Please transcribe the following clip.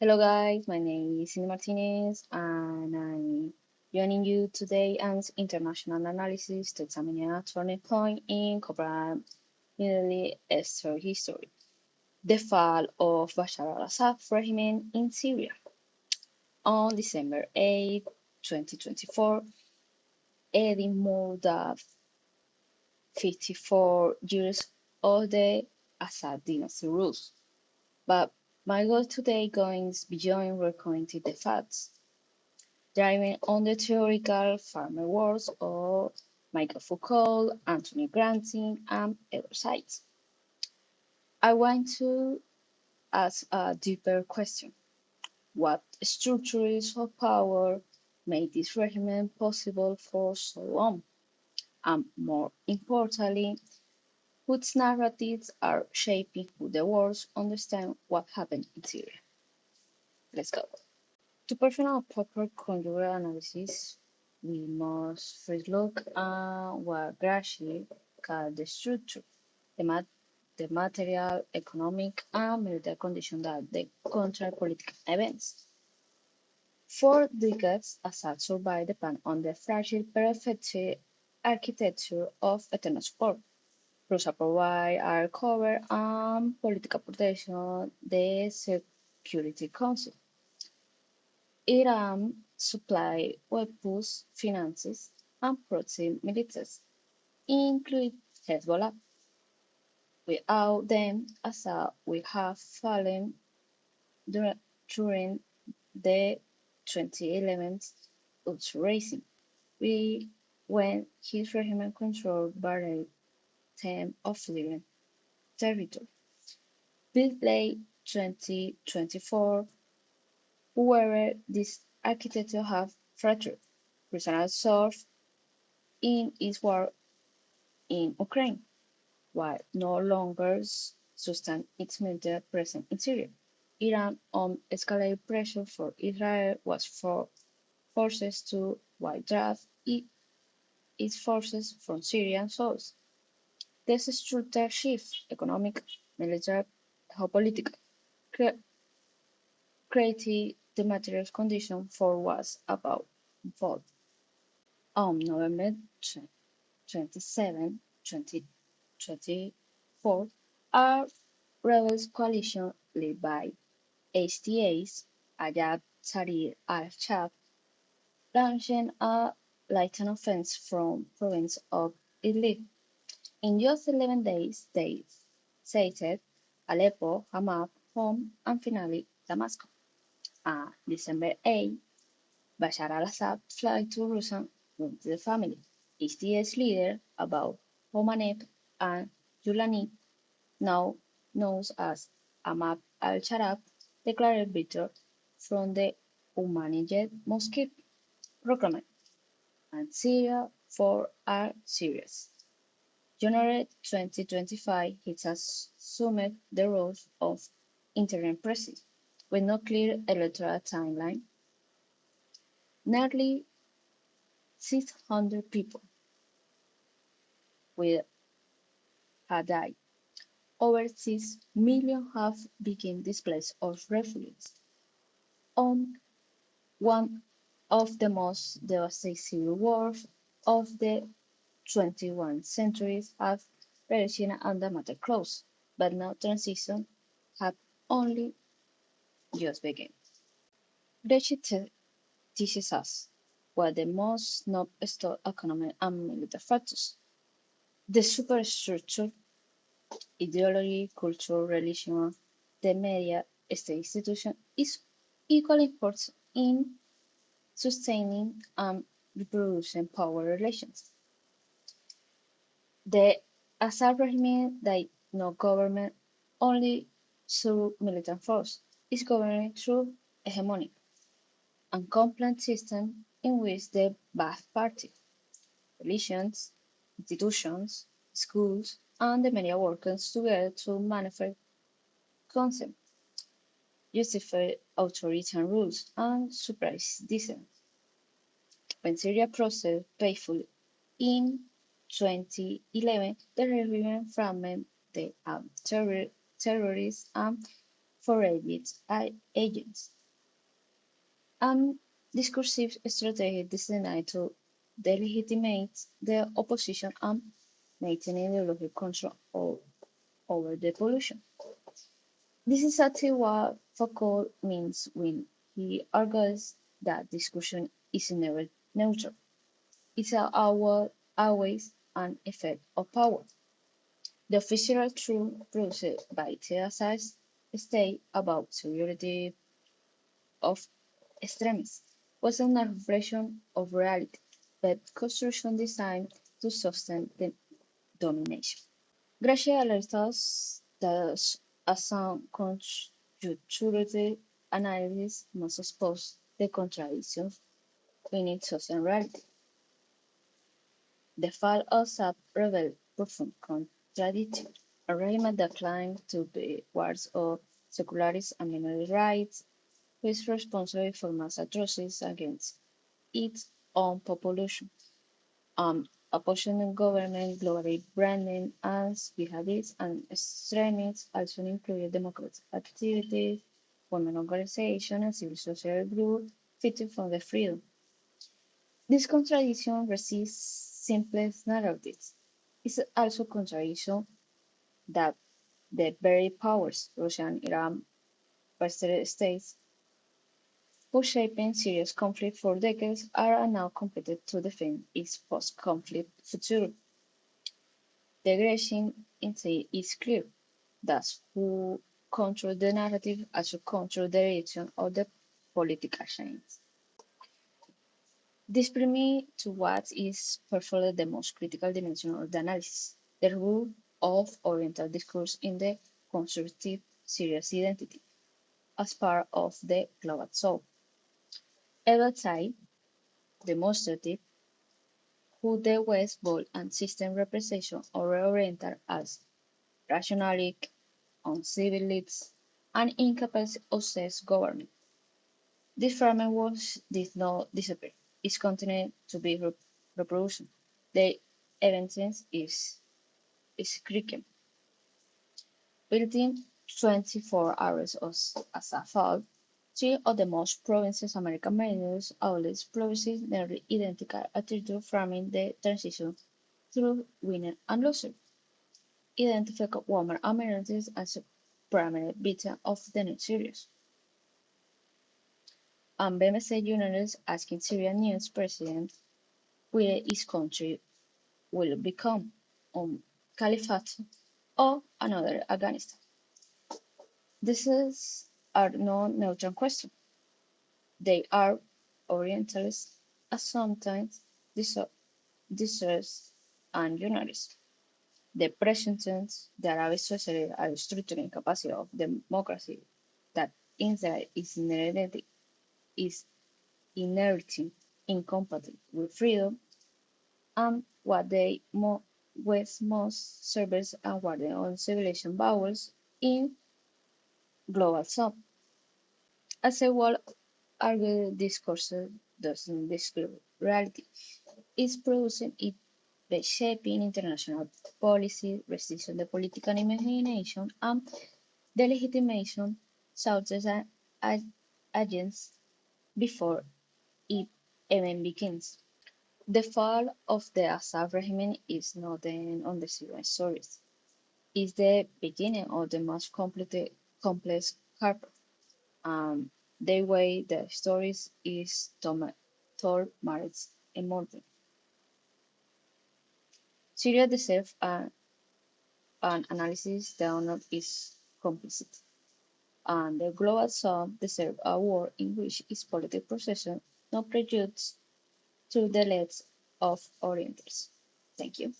Hello guys, my name is Cindy Martinez and I'm joining you today as international analysis to examine a turning point in corporate Middle East history, the fall of Bashar al-Assad regime in Syria. On December 8, 2024, ending more than 54 years of the Assad dynasty rules. But my goal today goes beyond recounting the facts, driving on the theoretical farmer works of Michael Foucault, Anthony Granting, and other sites. I want to ask a deeper question. What structures of power made this regime possible for so long? And more importantly, whose narratives are shaping who the world understand what happened in Syria? Let's go. To perform a proper conjugal analysis, we must first look at what Gramsci called the structure, the, the material, economic, and military conditions that they control political events. For decades, Assad survived depend on the fragile but effective architecture of external support. Russia provided air cover and political protection, the Security Council. Iran supplied weapons, finances, and proxy militias, including Hezbollah. Without them, Assad would have fallen during the 2011 insurrection, when his regime controlled vast term of Libyan territory. This late 2024, however, this architecture has fractured. Personal source in its war in Ukraine, while no longer sustain its military presence in Syria. Iran, on escalated pressure for Israel, was forced to withdraw its forces from Syrian source. This structural shift, economic, military, geopolitical, cre- created the material condition for was about unfold. On November 27, 2024, a rebels coalition led by HTA's Ayad Tahrir al-Sham launched a light offense from province of Idlib. In just 11 days, they seized Aleppo, Hama, Homs, and finally Damascus. On December 8, Bashar al-Assad fled to Russia with the family. HTS leader Abu Romanev and Julani, now known as Ahmad al-Sharaf, declared victory from the unmanaged mosque proclaimed, and Syria for are serious. January 2025, he assumed the role of interim president, with no clear electoral timeline. Nearly 600 people will have died. Over 6 million have become displaced or refugees. On one of the most devastating civil wars of the 21st century have perished and the matter closed, but now transition have only just begun. Brexit teaches us what the most non-stop economic and military factors. The superstructure, ideology, culture, religion, the media, state institution is equally important in sustaining and reproducing power relations. The Assad regime that no government only through military force is governed through hegemony and complex system in which the Ba'ath Party, religions, institutions, schools, and the media work together to manufacture concepts, justify authoritarian rules, and suppress dissent. When Syria processed painfully in 2011, the regime framed the terrorists and for agents, and discursive strategy designed to delegitimate the opposition and maintain ideological control over the pollution. This is exactly what Foucault means when he argues that discussion is never neutral. It's always an effect of power. The official truth produced by the state about superiority of extremists was not a reflection of reality, but construction designed to sustain the domination. Gracia alerts that a sound conjectural analysis must expose the contradictions in its social reality. The fall of Assad revealed profound contradictions. A regime that claimed to be wards of secularism and minority rights, who is responsible for mass atrocities against its own population. Opposition government globally branding as jihadists and extremists also included democratic activities, women organizations, and civil society groups fighting for the freedom. This contradiction resists simplest narratives. It's also a contradiction that the very powers, Russia and Iran, Western states, who shaping serious conflict for decades, are now competent to defend its post-conflict future. The aggression instead is clear. Thus, who control the narrative also control the direction of the political change. This brings me to what is perhaps the most critical dimension of the analysis, the role of Oriental discourse in the constructive serious identity as part of the global soul. Edward Said, demonstrated who the West bold and system representation of Oriental as rationalistic, uncivilized, and incapable of self-government. This framework did not disappear; it continued to be reproduced. The evidence is critical. Within 24 hours as a fall, three of the most provinces American mayors outlets provinces nearly identical attitude framing the transition through winner and loser, identify women and minorities as primary victims of the new series. And BBC journalists asking Syrian news president whether his country will become a caliphate or another Afghanistan. These are no neutral questions. They are Orientalists as sometimes distress and journalists. The presumptions that Arab society are structuring capacity of democracy that inside is inherently incompatible with freedom and what they with most servers and guardian on civilization vowels in global south. As a whole, argued discourse doesn't describe reality. It's producing it by shaping international policy, restriction the political imagination, and the legitimation such as agents before it even begins. The fall of the Assad regime is not the end of the Syrian stories. It's the beginning of the most complex chapter. Um, the way the stories is told merits immortal. Syria deserves an analysis that honor its complicity, and the global south deserves a war in which its political procession not prejudiced through the lens of Orientals. Thank you.